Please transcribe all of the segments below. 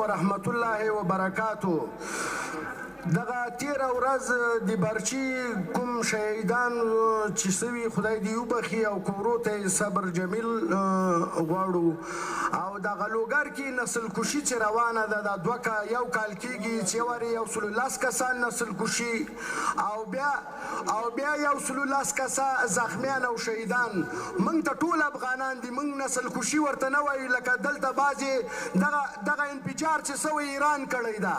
ورحمت الله وبرکاتو. دغه تیره ورځ د برچي کوم شهیدان چې سوي خدای دې وبخي او کورو ته صبر جمیل غواړو. او دغه لوګر کې نسل کشي چې روانه ده د یو کال کېږي چې ورې 110 کسان نسل کشي او بیا 110 کسه زخمیان او شهیدان. موږ ته ټول افغانان دي، موږ نسل کشي ورته نه وایو لکه دلته بعضې دغه انفجار چې سوی ایران کړی ده.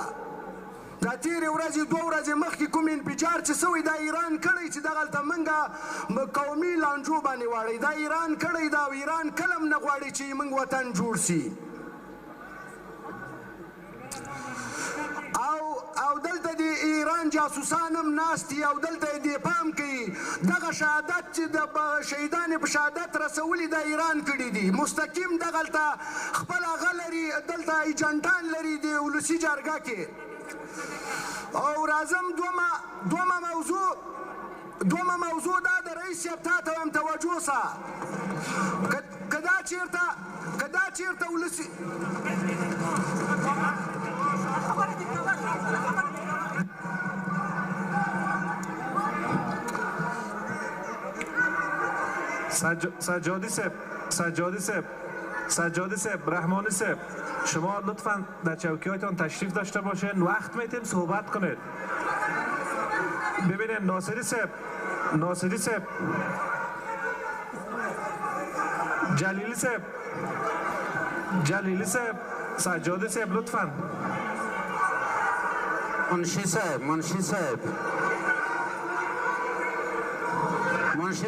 دا تیرې ورځې 2 ورځې مخکې کوم انفجار چې سوی دا ایران کړی چې دغلته موږ قومي لانجو باندې واړی دا ایران کړی دا او ایران کله هم نه غواړي چې موږ وطن جوړ سي. او دلته د ایران جاسوسان هم ناست دي او دلته یې دفاع هم کوي. دغه شهادت چې د شهیدان په شهادت رسولي دا ایران کړي دي. مستقیم دغلته خپل هغه لري، دلته ایجنټان لري د ولسي جرګه کې. او راځم دومه موضوع دا د رئیس صاحب تا ته هم توجه سه. که دا چېرته ولسي سجادی صاحب، رحمانی صاحب، شما لطفاً در چوکیاتان تشریف داشته باشین، وقت میتیم صحبت کنید. ببینید ناصری صاحب، جلیلی صاحب، سجادی صاحب لطفاً. منشی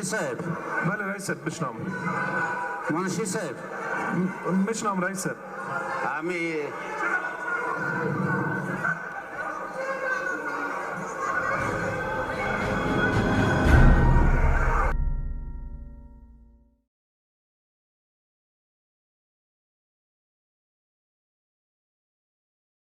صاحب. بله رئیس صاحب بشنام. منشی صاحب بشنام رئیس صاحب. همی